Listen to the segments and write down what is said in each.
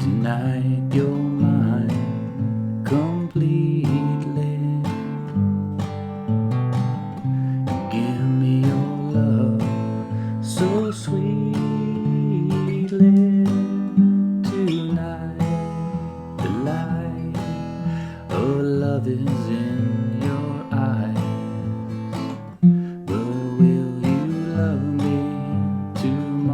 Tonight you're mine completely. Give me your love so sweetly. Tonight the light of love is in your eyes. But will you love me tomorrow?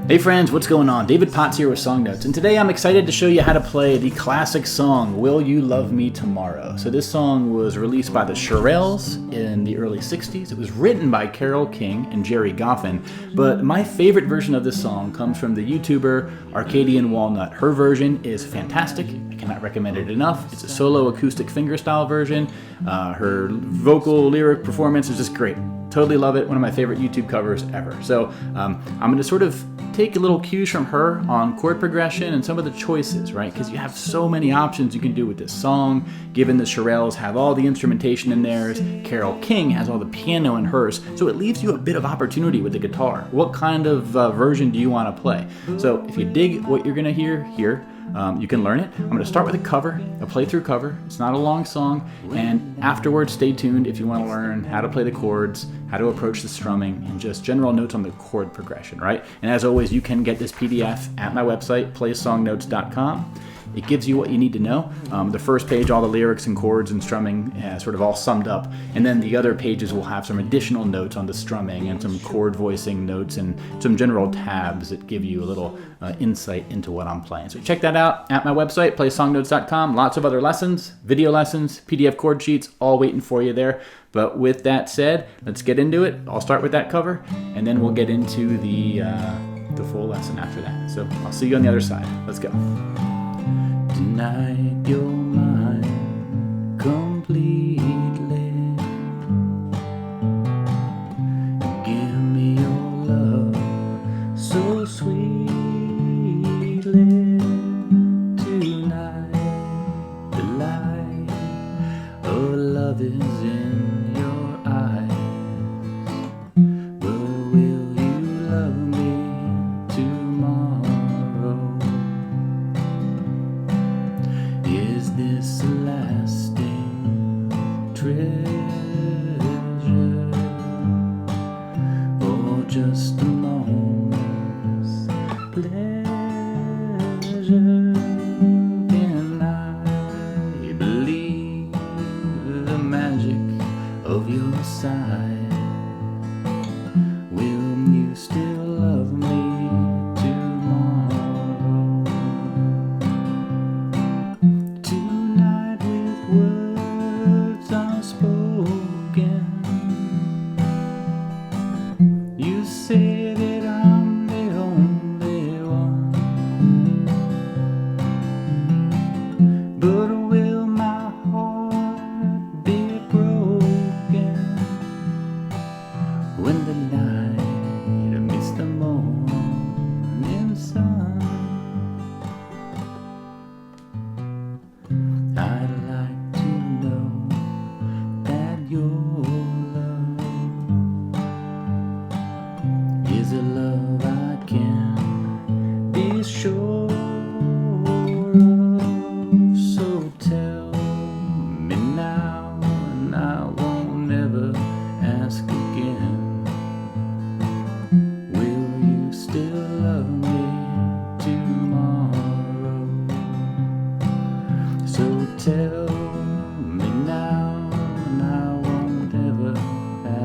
Hey friends, what's going on? David Potts here with Song Notes, and today I'm excited to show you how to play the classic song, Will You Love Me Tomorrow? So this song was released by the Shirelles in the early 60s. It was written by Carole King and Jerry Goffin, but my favorite version of this song comes from the YouTuber Arcadian Walnut. Her version is fantastic. I cannot recommend it enough. It's a solo acoustic fingerstyle version. Her vocal lyric performance is just great. Totally love it. One of my favorite YouTube covers ever. So I'm going to sort of take a little cues from her on chord progression and some of the choices, right? Because you have so many options you can do with this song. Given the Shirelles have all the instrumentation in theirs, Carole King has all the piano in hers, so it leaves you a bit of opportunity with the guitar. What kind of version do you want to play? So if you dig what you're going to hear here, you can learn it. I'm going to start with a cover, a playthrough cover. It's not a long song, and afterwards stay tuned if you want to learn how to play the chords, how to approach the strumming, and just general notes on the chord progression, right? And as always, you can get this PDF at my website, playsongnotes.com. It gives you what you need to know. The first page, all the lyrics and chords and strumming, sort of all summed up. And then the other pages will have some additional notes on the strumming and some chord voicing notes and some general tabs that give you a little insight into what I'm playing. So check that out at my website, playsongnotes.com. Lots of other lessons, video lessons, PDF chord sheets, all waiting for you there. But with that said, let's get into it. I'll start with that cover, and then we'll get into the full lesson after that. So I'll see you on the other side. Let's go. Tonight you're mine completely. Give me your love so sweetly. Tonight the light of love is in your eyes. But will you love me tomorrow? Is this a lasting treasure, or just a moment's pleasure? Can I believe the magic of your side? Will you still love me tomorrow? Tonight with words unspoken, you say that I'm the only one. But will my heart be broken when the night meets the morning sun? I'd like to know that your love is a love I can be sure of. So tell me now, and I won't ever ask again. Will you still love me tomorrow? So tell me now, and I won't ever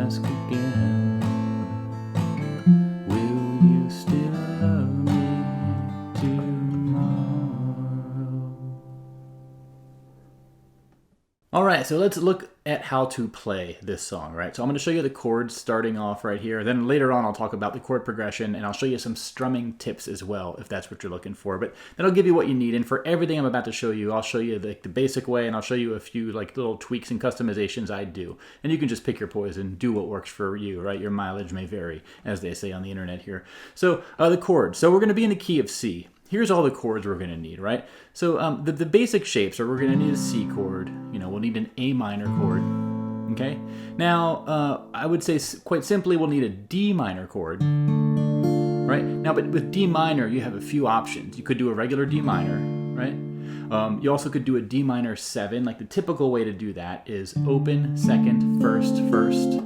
ask again. Will you still love me tomorrow? All right, so let's look at how to play this song, right? So I'm going to show you the chords starting off right here. Then later on, I'll talk about the chord progression, and I'll show you some strumming tips as well, if that's what you're looking for. But that'll give you what you need. And for everything I'm about to show you, I'll show you the basic way, and I'll show you a few like little tweaks and customizations I do. And you can just pick your poison, do what works for you, right? Your mileage may vary, as they say on the internet here. So the chords. So we're going to be in the key of C. Here's all the chords we're going to need, right? So the basic shapes are we're going to need a C chord. We'll need an A minor chord. Okay. Now, I would say quite simply, we'll need a D minor chord. right? Now, but with D minor, you have a few options. You could do a regular D minor, right? You also could do a D minor 7. Like the typical way to do that is open, second, first, first.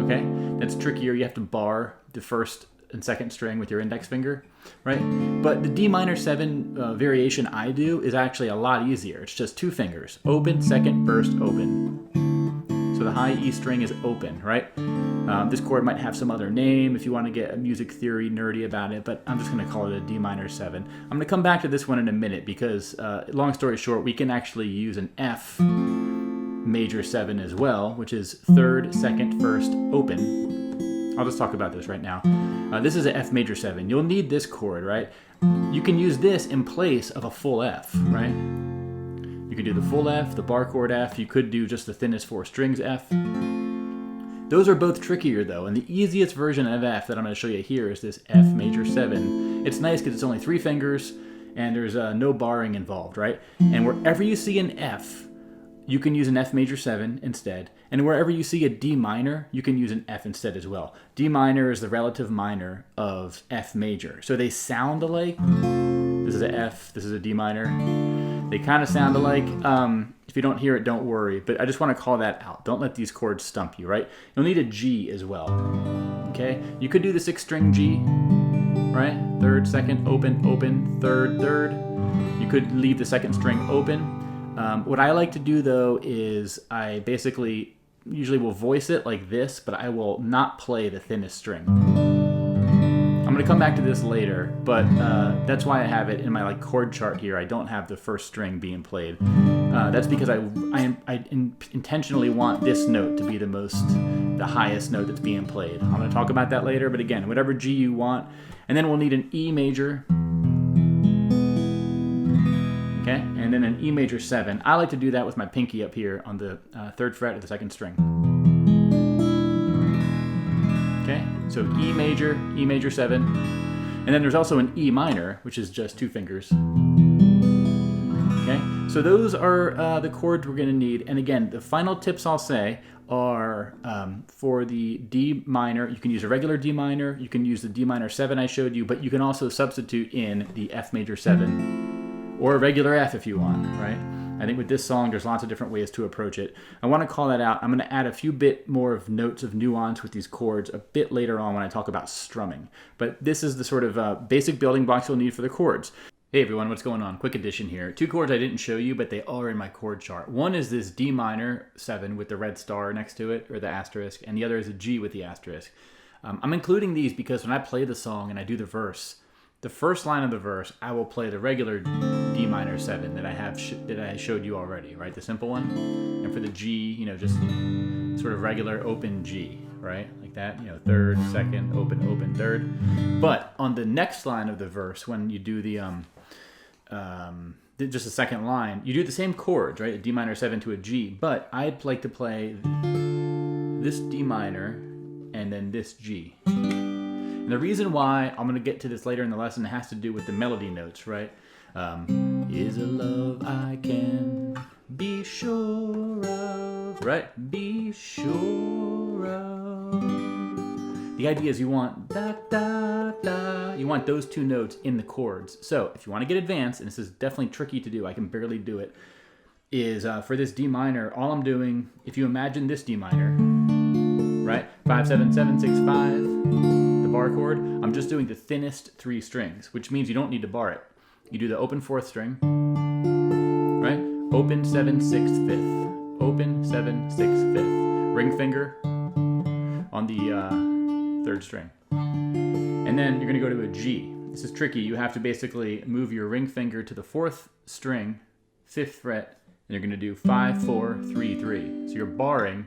Okay? That's trickier. You have to bar the first and second string with your index finger, right? But the D minor 7 variation I do is actually a lot easier. It's just 2 fingers. Open, second, first, open. So the high E string is open, right? This chord might have some other name if you want to get a music theory nerdy about it, but I'm just going to call it a D minor 7. I'm going to come back to this one in a minute because, long story short, we can actually use an F major 7 as well, which is third, second, first, open. I'll just talk about this right now. This is an F major 7. You'll need this chord, right? You can use this in place of a full F, right? You could do the full F, the bar chord F. You could do just the thinnest 4 strings F. Those are both trickier though, and the easiest version of F that I'm going to show you here is this F major 7. It's nice because it's only 3 fingers and there's no barring involved, right? And wherever you see an F, you can use an F major 7 instead. And wherever you see a D minor, you can use an F instead as well. D minor is the relative minor of F major. So they sound alike. This is a F, this is a D minor. They kind of sound alike. If you don't hear it, don't worry. But I just want to call that out. Don't let these chords stump you, right? You'll need a G as well. Okay? You could do the 6-string G, right? Third, second, open, open, third, third. You could leave the second string open. What I like to do though is I basically usually will voice it like this, but I will not play the thinnest string. I'm going to come back to this later, but that's why I have it in my like chord chart here. I don't have the first string being played. That's because I intentionally want this note to be the highest note that's being played. I'm going to talk about that later, but again, whatever G you want. And then we'll need an E major. Okay, and then an E major 7. I like to do that with my pinky up here on the 3rd fret of the 2nd string. Okay, so E major 7. And then there's also an E minor, which is just 2 fingers. Okay, so those are the chords we're going to need. And again, the final tips I'll say are for the D minor, you can use a regular D minor, you can use the D minor 7 I showed you, but you can also substitute in the F major 7. Or a regular F if you want, right? I think with this song, there's lots of different ways to approach it. I want to call that out. I'm going to add a few bit more of notes of nuance with these chords a bit later on when I talk about strumming. But this is the sort of basic building blocks you'll need for the chords. Hey everyone, what's going on? Quick addition here. 2 chords I didn't show you, but they are in my chord chart. One is this D minor 7 with the red star next to it, or the asterisk, and the other is a G with the asterisk. I'm including these because when I play the song and I do the verse, the first line of the verse, I will play the regular D minor 7 that I showed you already, right? The simple one. And for the G, you know, just sort of regular open G, right? Like that, you know, 3rd, 2nd, open, open, 3rd. But on the next line of the verse, when you do the just the second line, you do the same chords, right? A D minor 7 to a G, but I'd like to play this D minor and then this G. And the reason why, I'm going to get to this later in the lesson, has to do with the melody notes, right? Is a love I can be sure of, right? Be sure of. The idea is you want da, da, da. You want those 2 notes in the chords. So if you want to get advanced, and this is definitely tricky to do, I can barely do it, is for this D minor, all I'm doing, if you imagine this D minor, right? 5, 7, 7, 6, 5. Bar chord, I'm just doing the thinnest 3 strings, which means you don't need to bar it. You do the open 4th string, right? Open 7, 6th, 5th. Open 7, 6th, 5th. Ring finger on the 3rd string. And then you're going to go to a G. This is tricky. You have to basically move your ring finger to the 4th string, 5th fret, and you're going to do 5, 4, 3, 3. So you're barring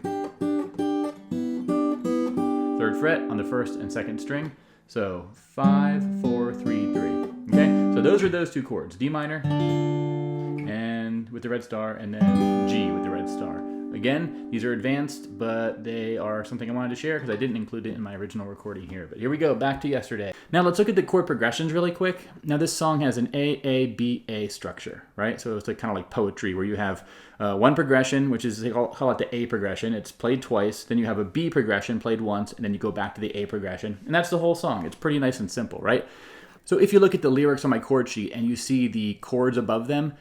3rd fret on the 1st and 2nd string. So 5, 4, 3, 3. Okay, so those are those 2 chords, D minor and with the red star, and then G with the red star. Again, these are advanced, but they are something I wanted to share because I didn't include it in my original recording here. But here we go, back to yesterday. Now let's look at the chord progressions really quick. Now this song has an A, structure, right? So it's like kind of like poetry where you have one progression, which is, they call it the A progression. It's played twice. Then you have a B progression played once, and then you go back to the A progression. And that's the whole song. It's pretty nice and simple, right? So if you look at the lyrics on my chord sheet and you see the chords above them,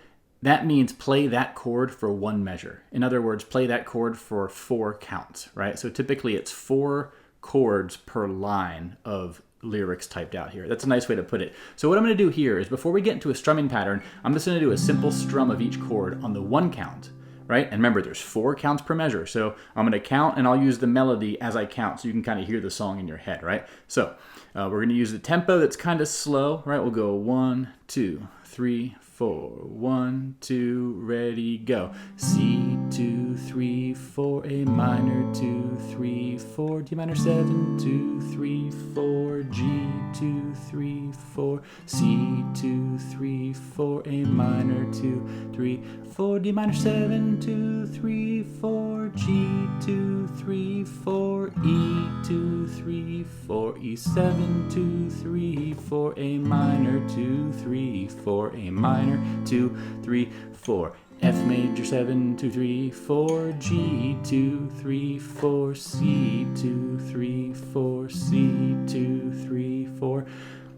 that means play that chord for one measure. In other words, play that chord for 4 counts, right? So typically it's 4 chords per line of lyrics typed out here. That's a nice way to put it. So what I'm going to do here is, before we get into a strumming pattern, I'm just going to do a simple strum of each chord on the 1 count, right? And remember, there's 4 counts per measure. So I'm going to count and I'll use the melody as I count so you can kind of hear the song in your head, right? So we're going to use the tempo that's kind of slow, right? We'll go 1, 2, 3, 4. 1, 2, ready, go. C, 2, 3, 4, A minor, 2, 3, 4, D minor 7, 2, 3, 4, G, 2, 3, 4, C, 2, 3, 4, A minor, 2, 3, 4, D minor 7, 2, 3, 4, G, 2, 3, 4, E, 2, 3, 4, E 7, 2, 3, 4, A minor, 2, 3, 4, A minor, 2, 3, 4, F major 7, 2, 3, 4, G, 2, 3, 4, C, 2, 3, 4, C, 2, 3, 4.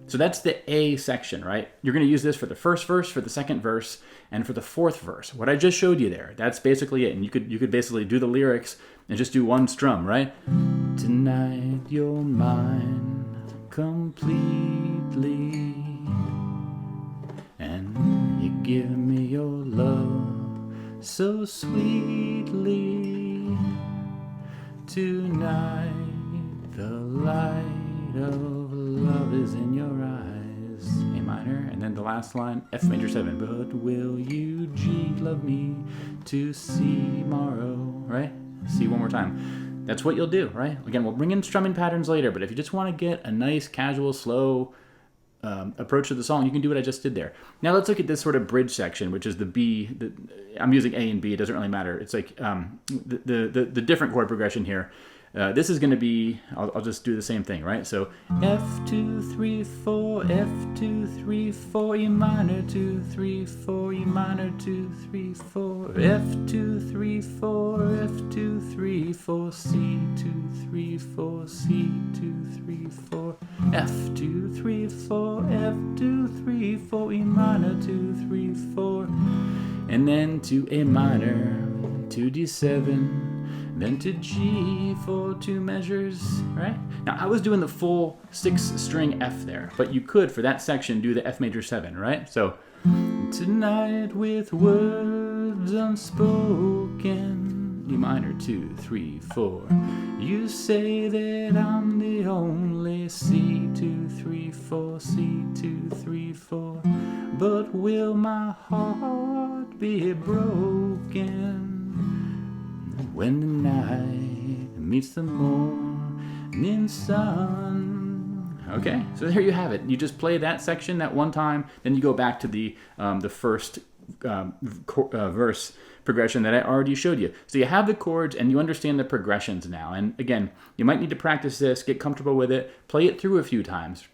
So that's the A section, right? You're going to use this for the first verse, for the second verse, and for the fourth verse. What I just showed you there, that's basically it. And you could basically do the lyrics and just do one strum, right? Tonight you're mine completely, and you give me your love so sweetly. Tonight the light of love is in your eyes. A minor, and then the last line, F major 7. But will you, G, love me to see tomorrow, right? C one more time. That's what you'll do, right? Again, we'll bring in strumming patterns later, but if you just want to get a nice, casual, slow approach to the song, you can do what I just did there. Now let's look at this sort of bridge section, which is the B. I'm using A and B. It doesn't really matter. It's like the different chord progression here. This is going to be, I'll just do the same thing, right? So F2, 3, 4, F2, 3, 4, E minor, 2, 3, 4, E minor, 2, 3, 4, F2, 3, 4, F2, 3, 4, C, 2, 3, 4, C, 2, 3, 4, F2, 3, 4, F2, 3, 4, E minor, 2, 3, 4, and then to A minor, to D7, then to G for 2 measures, right? Now, I was doing the full 6-string F there, but you could, for that section, do the F major 7, right? So, tonight with words unspoken, E minor 2, 3, 4. You say that I'm the only, C, 2, 3, 4, C, 2, 3, 4. But will my heart be broken when the night meets the morning sun? Okay, so there you have it. You just play that section that one time, then you go back to the first verse progression that I already showed you. So you have the chords and you understand the progressions now. And again, you might need to practice this, get comfortable with it, play it through a few times.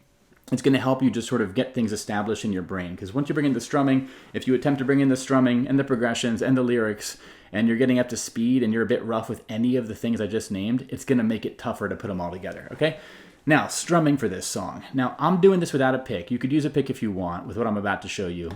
It's going to help you just sort of get things established in your brain. Because once you bring in the strumming, if you attempt to bring in the strumming and the progressions and the lyrics, and you're getting up to speed and you're a bit rough with any of the things I just named, it's going to make it tougher to put them all together, okay? Now, strumming for this song. Now, I'm doing this without a pick. You could use a pick if you want with what I'm about to show you.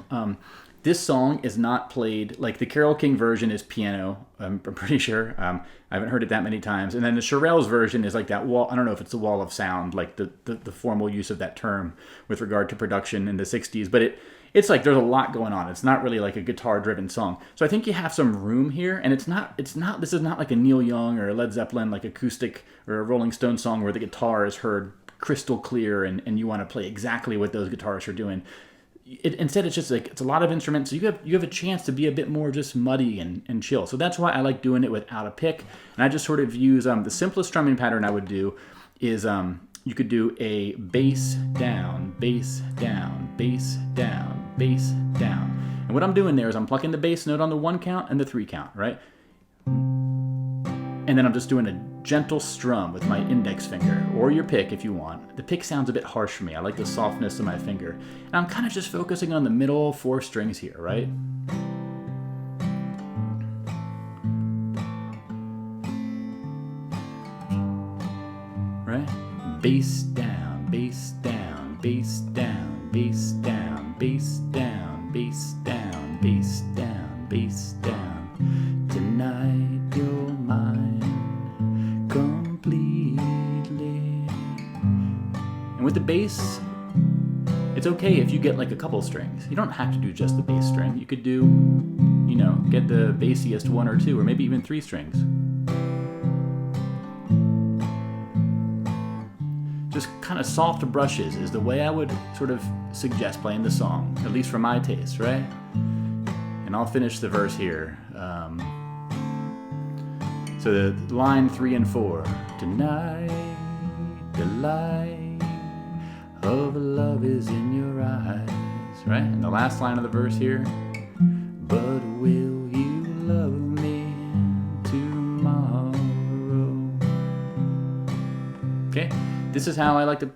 This song is not played, like the Carole King version is piano, I'm pretty sure. I haven't heard it that many times. And then the Shirelles version is like that wall, I don't know if it's the wall of sound, like the formal use of that term with regard to production in the 60s. But it's like there's a lot going on. It's not really like a guitar-driven song. So I think you have some room here. And this is not like a Neil Young or a Led Zeppelin, like acoustic or a Rolling Stone song where the guitar is heard crystal clear and you want to play exactly what those guitarists are doing. Instead, it's just like it's a lot of instruments, so you have a chance to be a bit more just muddy and chill. So that's why I like doing it without a pick. And I just sort of use the simplest strumming pattern I would do is you could do a bass down, bass down, bass down, bass down. And what I'm doing there is I'm plucking the bass note on the 1 count and the 3 count, right? and then I'm just doing a gentle strum with my index finger, or your pick if you want. The pick sounds a bit harsh for me. I like the softness of my finger. And I'm kind of just focusing on the middle 4 strings here, right? Right? Bass down, bass down, bass down, bass down, bass down, bass down, bass down, bass down. Tonight you're mine completely. And with the bass, it's okay if you get like a couple strings. You don't have to do just the bass string. You could do, you know, get the bassiest 1 or 2 or maybe even 3 strings. Just kind of soft brushes is the way I would sort of suggest playing the song, at least for my taste, right? And I'll finish the verse here. So the line 3 and 4. Tonight, the light of love is in your eyes, right? And the last line of the verse here. But will you love me tomorrow? Okay. This is how I like to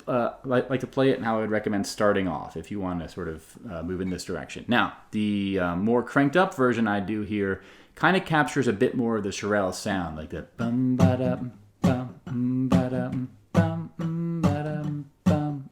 play it, and how I would recommend starting off if you want to sort of move in this direction. Now, the more cranked up version I do here kind of captures a bit more of the Shirelles sound, like the bum ba dum bum ba dum bum ba dum bum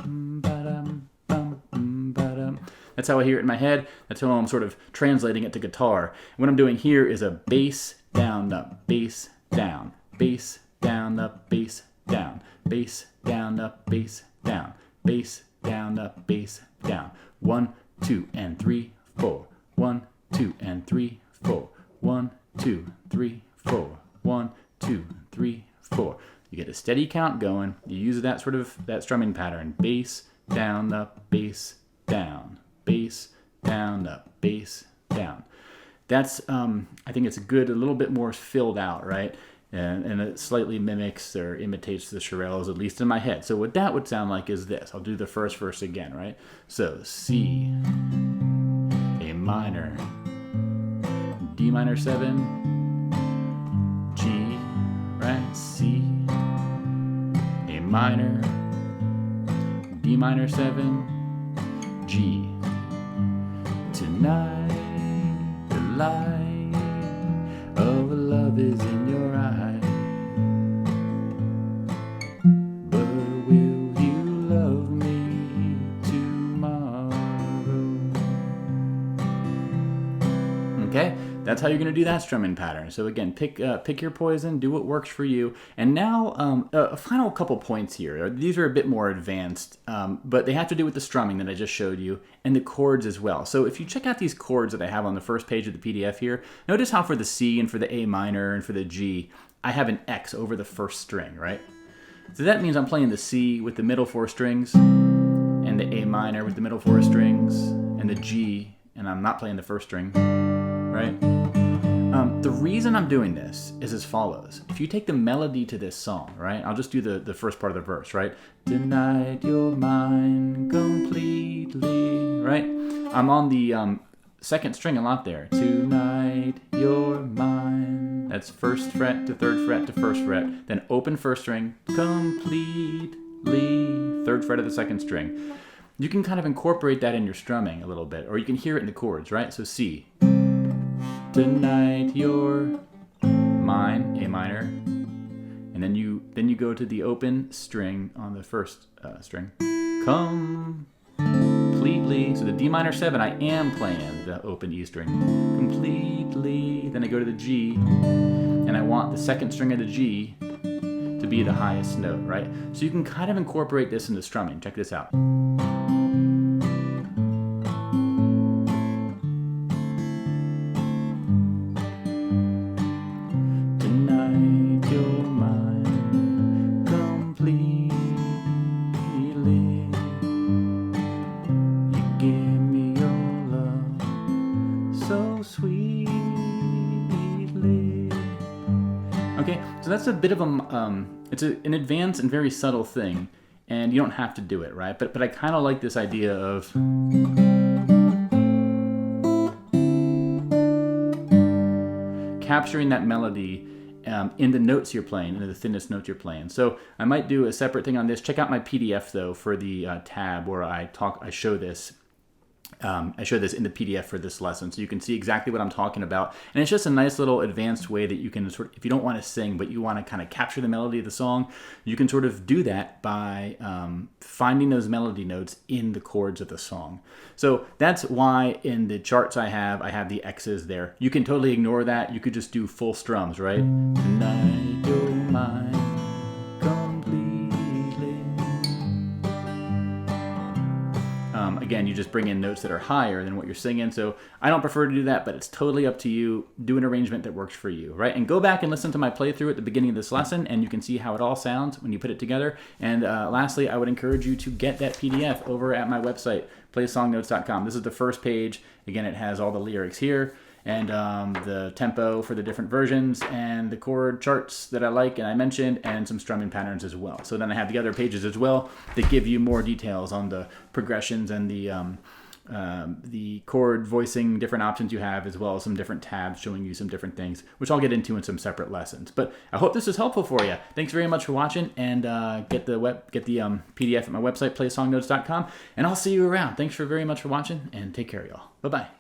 ba dum bum ba dum. That's how I hear it in my head. That's how I'm sort of translating it to guitar. And what I'm doing here is a bass down up, bass down, bass down up, bass down, bass down up, bass down, bass down up, bass down. 1, 2, and 3, 4. 1, 2, and 3, 4. 1, 2, 3, 4. 1, 2, 3, 4. You get a steady count going. You use that sort of that strumming pattern. Bass down up, bass down, bass down up, bass down. That's I think it's good, a little bit more filled out, right? And it slightly mimics or imitates the Shirelles, at least in my head. So what that would sound like is this. I'll do the first verse again, right? So C, A minor, D minor 7, G, right? C, A minor, D minor 7, G. Tonight, the light of love is in your eyes. But will you love me tomorrow? Okay, that's how you're going to do that strumming pattern. So again, pick your poison, do what works for you. And now a final couple points here. These are a bit more advanced, but they have to do with the strumming that I just showed you and the chords as well. So if you check out these chords that I have on the first page of the PDF here, notice how for the C and for the A minor and for the G, I have an X over the first string, right? So that means I'm playing the C with the middle 4 strings and the A minor with the middle 4 strings and the G, and I'm not playing the first string, right? The reason I'm doing this is as follows. If you take the melody to this song, right? I'll just do the first part of the verse, right? Tonight you're mine completely, right? I'm on the second string a lot there. Tonight you're mine. That's 1st fret to 3rd fret to 1st fret. Then open 1st string completely, 3rd fret of the 2nd string. You can kind of incorporate that in your strumming a little bit, or you can hear it in the chords, right? So C. Tonight you're mine, A minor, and then you go to the open string on the 1st string, completely. So the D minor 7, I am playing the open E string completely. Then I go to the G, and I want the 2nd string of the G to be the highest note, right? So you can kind of incorporate this into strumming. Check this out. Okay, so that's a bit of it's an advanced and very subtle thing, and you don't have to do it, right? But I kind of like this idea of capturing that melody in the notes you're playing, in the thinnest notes you're playing. So I might do a separate thing on this. Check out my PDF though for the tab where I show this. I show this in the PDF for this lesson, so you can see exactly what I'm talking about. And it's just a nice little advanced way that you can sort of, if you don't want to sing, but you want to kind of capture the melody of the song, you can sort of do that by finding those melody notes in the chords of the song. So that's why in the charts I have the X's there. You can totally ignore that. You could just do full strums, right? Tonight you're mine completely. Again, you just bring in notes that are higher than what you're singing. So I don't prefer to do that, but it's totally up to you. Do an arrangement that works for you, right? And go back and listen to my playthrough at the beginning of this lesson, and you can see how it all sounds when you put it together. And lastly, I would encourage you to get that PDF over at my website, playsongnotes.com. This is the first page. Again, it has all the lyrics here, and the tempo for the different versions, and the chord charts that I like and I mentioned, and some strumming patterns as well. So then I have the other pages as well that give you more details on the progressions and the chord voicing, different options you have, as well as some different tabs showing you some different things, which I'll get into in some separate lessons. But I hope this is helpful for you. Thanks very much for watching, and get the PDF at my website, playsongnotes.com, and I'll see you around. Thanks very much for watching, and take care, y'all. Bye-bye.